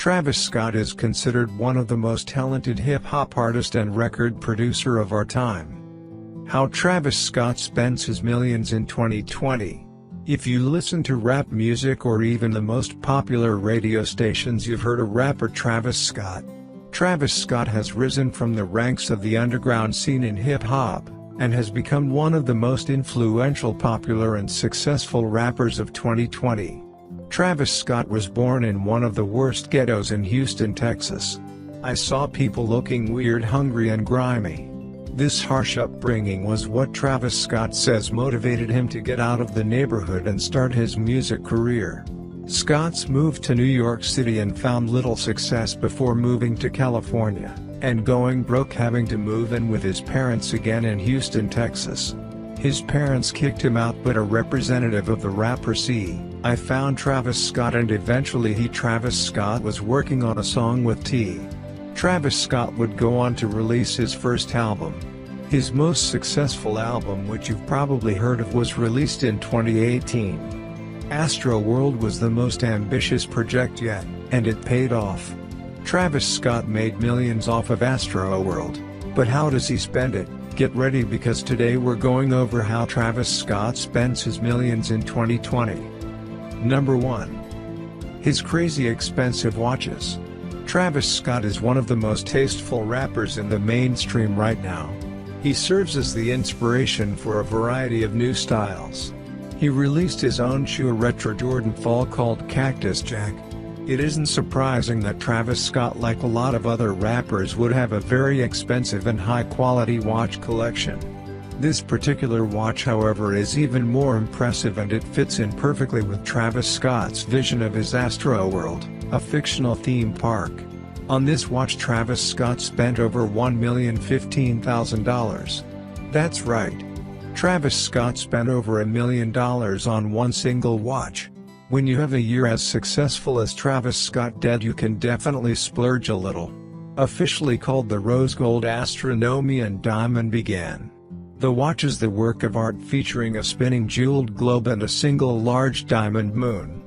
Travis Scott is considered one of the most talented hip-hop artists and record producer of our time. How Travis Scott spends his millions in 2020. If you listen to rap music or even the most popular radio stations, you've heard of rapper Travis Scott. Travis Scott has risen from the ranks of the underground scene in hip-hop, and has become one of the most influential, popular and successful rappers of 2020. Travis Scott was born in one of the worst ghettos in Houston, Texas. I saw people looking weird, hungry and grimy. This harsh upbringing was what Travis Scott says motivated him to get out of the neighborhood and start his music career. Scott's moved to New York City and found little success before moving to California, and going broke, having to move in with his parents again in Houston, Texas. His parents kicked him out, but a representative of the rapper I found Travis Scott, and eventually Travis Scott was working on a song with T. Travis Scott would go on to release his first album. His most successful album, which you've probably heard of, was released in 2018. Astroworld was the most ambitious project yet, and it paid off. Travis Scott made millions off of Astroworld. But how does he spend it? Get ready, because today we're going over how Travis Scott spends his millions in 2020. Number 1. His crazy expensive watches. Travis Scott is one of the most tasteful rappers in the mainstream right now. He serves as the inspiration for a variety of new styles. He released his own shoe, a retro Jordan fall called Cactus Jack. It isn't surprising that Travis Scott, like a lot of other rappers, would have a very expensive and high-quality watch collection. This particular watch, however, is even more impressive, and it fits in perfectly with Travis Scott's vision of his Astroworld, a fictional theme park. On this watch, Travis Scott spent over $1,015,000. That's right. Travis Scott spent over $1 million on one single watch. When you have a year as successful as Travis Scott did, you can definitely splurge a little. Officially called the Rose Gold Astronomian Diamond began. The watch is the work of art, featuring a spinning jeweled globe and a single large diamond moon.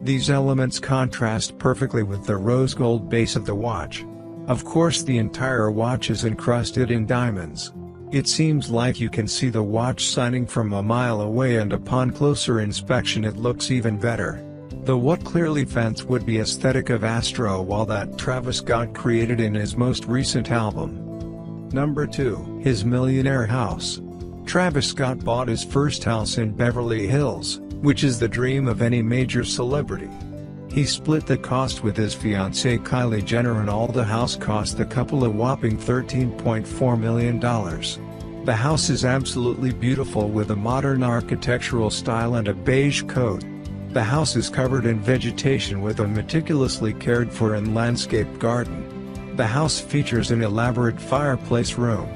These elements contrast perfectly with the rose gold base of the watch. Of course, the entire watch is encrusted in diamonds. It seems like you can see the watch shining from a mile away, and upon closer inspection it looks even better. The what clearly fits with the aesthetic of Astroworld that Travis Scott created in his most recent album. Number 2. His millionaire house. Travis Scott bought his first house in Beverly Hills, which is the dream of any major celebrity. He split the cost with his fiancée Kylie Jenner, and all the house cost the couple a whopping $13.4 million. The house is absolutely beautiful, with a modern architectural style and a beige coat. The house is covered in vegetation with a meticulously cared for and landscaped garden. The house features an elaborate fireplace room.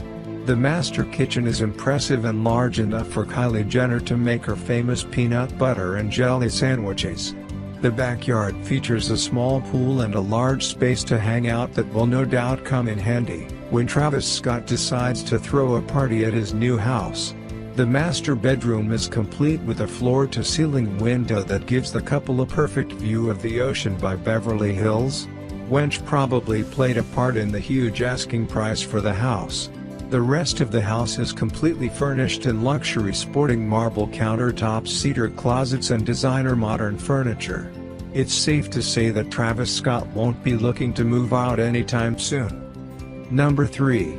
The master kitchen is impressive and large enough for Kylie Jenner to make her famous peanut butter and jelly sandwiches. The backyard features a small pool and a large space to hang out that will no doubt come in handy when Travis Scott decides to throw a party at his new house. The master bedroom is complete with a floor-to-ceiling window that gives the couple a perfect view of the ocean by Beverly Hills. Which probably played a part in the huge asking price for the house. The rest of the house is completely furnished in luxury, sporting marble countertops, cedar closets and designer modern furniture. It's safe to say that Travis Scott won't be looking to move out anytime soon. Number 3.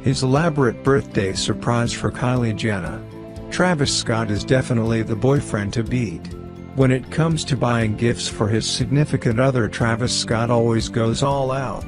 His elaborate birthday surprise for Kylie Jenner. Travis Scott is definitely the boyfriend to beat. When it comes to buying gifts for his significant other, Travis Scott always goes all out.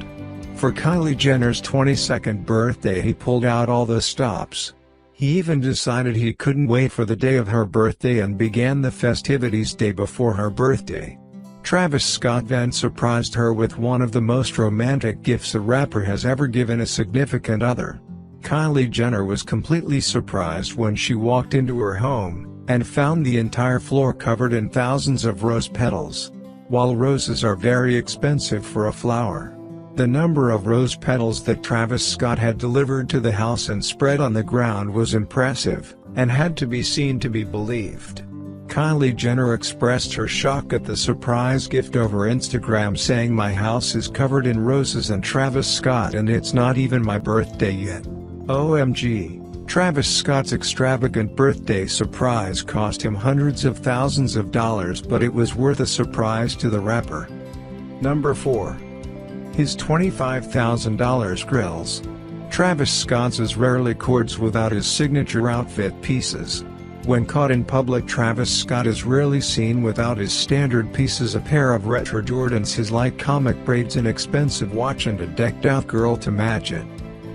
For Kylie Jenner's 22nd birthday, he pulled out all the stops. He even decided he couldn't wait for the day of her birthday and began the festivities day before her birthday. Travis Scott then surprised her with one of the most romantic gifts a rapper has ever given a significant other. Kylie Jenner was completely surprised when she walked into her home and found the entire floor covered in thousands of rose petals. While roses are very expensive for a flower, the number of rose petals that Travis Scott had delivered to the house and spread on the ground was impressive, and had to be seen to be believed. Kylie Jenner expressed her shock at the surprise gift over Instagram, saying, "My house is covered in roses and Travis Scott, and it's not even my birthday yet. OMG." Travis Scott's extravagant birthday surprise cost him hundreds of thousands of dollars, but it was worth a surprise to the rapper. Number 4. His $25,000 grills. Travis Scott's rarely cords without his signature outfit pieces. When caught in public, Travis Scott is rarely seen without his standard pieces: a pair of retro Jordans, his light comic braids, an expensive watch, and a decked-out girl to match it.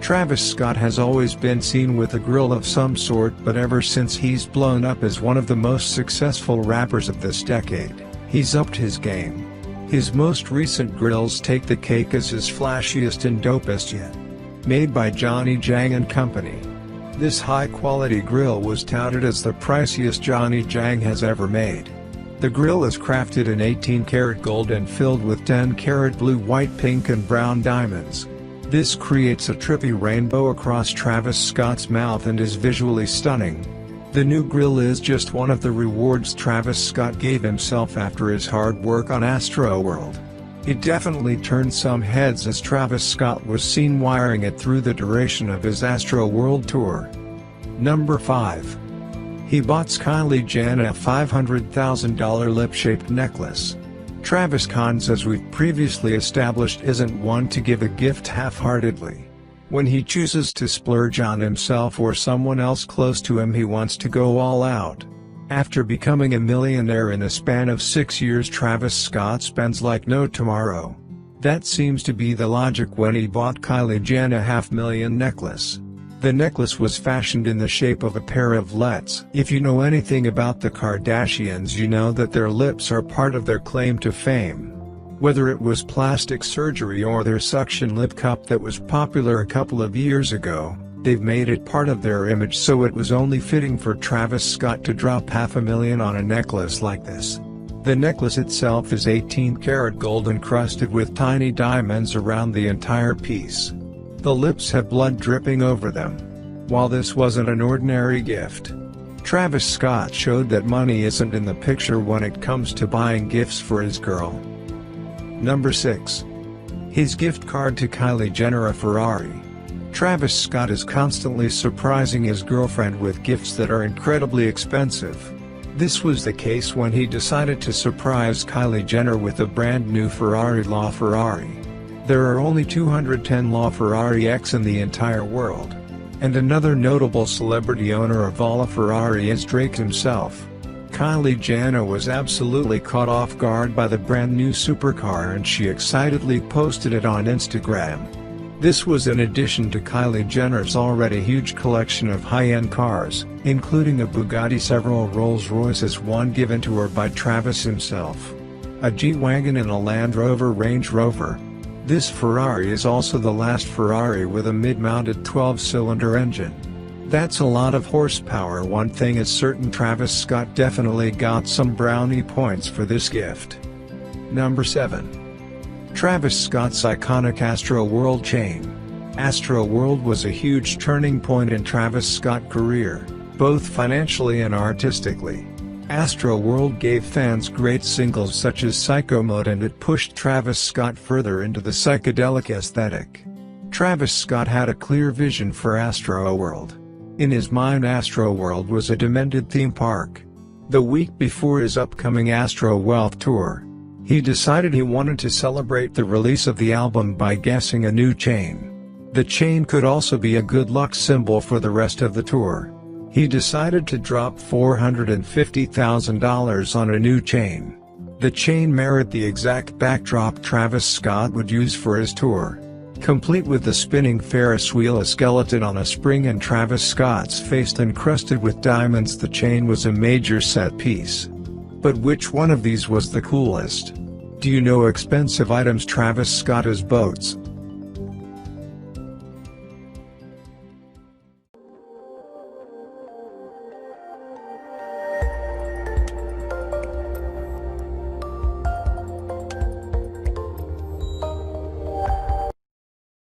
Travis Scott has always been seen with a grill of some sort, but ever since he's blown up as one of the most successful rappers of this decade, he's upped his game. His most recent grills take the cake as his flashiest and dopest yet. Made by Johnny Jang and Company, this high-quality grill was touted as the priciest Johnny Jang has ever made. The grill is crafted in 18-karat gold and filled with 10-karat blue, white, pink, and brown diamonds. This creates a trippy rainbow across Travis Scott's mouth and is visually stunning. The new grill is just one of the rewards Travis Scott gave himself after his hard work on Astroworld. It definitely turned some heads as Travis Scott was seen wiring it through the duration of his Astroworld tour. Number 5. He bought Kylie Jenner a $500,000 lip-shaped necklace. Travis Scott, as we've previously established, isn't one to give a gift half-heartedly. When he chooses to splurge on himself or someone else close to him, he wants to go all out. After becoming a millionaire in a span of 6 years, Travis Scott spends like no tomorrow. That seems to be the logic when he bought Kylie Jenner a $500,000 necklace. The necklace was fashioned in the shape of a pair of lips. If you know anything about the Kardashians, you know that their lips are part of their claim to fame. Whether it was plastic surgery or their suction lip cup that was popular a couple of years ago, they've made it part of their image, so it was only fitting for Travis Scott to drop $500,000 on a necklace like this. The necklace itself is 18-karat gold encrusted with tiny diamonds around the entire piece. The lips have blood dripping over them. While this wasn't an ordinary gift, Travis Scott showed that money isn't in the picture when it comes to buying gifts for his girl. Number 6. His gift card to Kylie Jenner, a Ferrari. Travis Scott is constantly surprising his girlfriend with gifts that are incredibly expensive. This was the case when he decided to surprise Kylie Jenner with a brand new Ferrari LaFerrari. There are only 210 LaFerrari X in the entire world. And another notable celebrity owner of all a Ferrari is Drake himself. Kylie Jenner was absolutely caught off guard by the brand new supercar, and she excitedly posted it on Instagram. This was in addition to Kylie Jenner's already huge collection of high-end cars, including a Bugatti, several Rolls-Royces, one given to her by Travis himself, a G-Wagon, and a Land Rover Range Rover. This Ferrari is also the last Ferrari with a mid-mounted 12-cylinder engine. That's a lot of horsepower. One thing is certain, Travis Scott definitely got some brownie points for this gift. Number 7. Travis Scott's iconic Astroworld chain. Astroworld was a huge turning point in Travis Scott's career, both financially and artistically. Astroworld gave fans great singles such as Psycho Mode, and it pushed Travis Scott further into the psychedelic aesthetic. Travis Scott had a clear vision for Astroworld. In his mind, Astroworld was a demented theme park. The week before his upcoming Astroworld tour, he decided he wanted to celebrate the release of the album by guessing a new chain. The chain could also be a good luck symbol for the rest of the tour. He decided to drop $450,000 on a new chain. The chain mirrored the exact backdrop Travis Scott would use for his tour. Complete with the spinning Ferris wheel, a skeleton on a spring, and Travis Scott's face encrusted with diamonds, the chain was a major set piece. But which one of these was the coolest? Do you know expensive items Travis Scott has boats,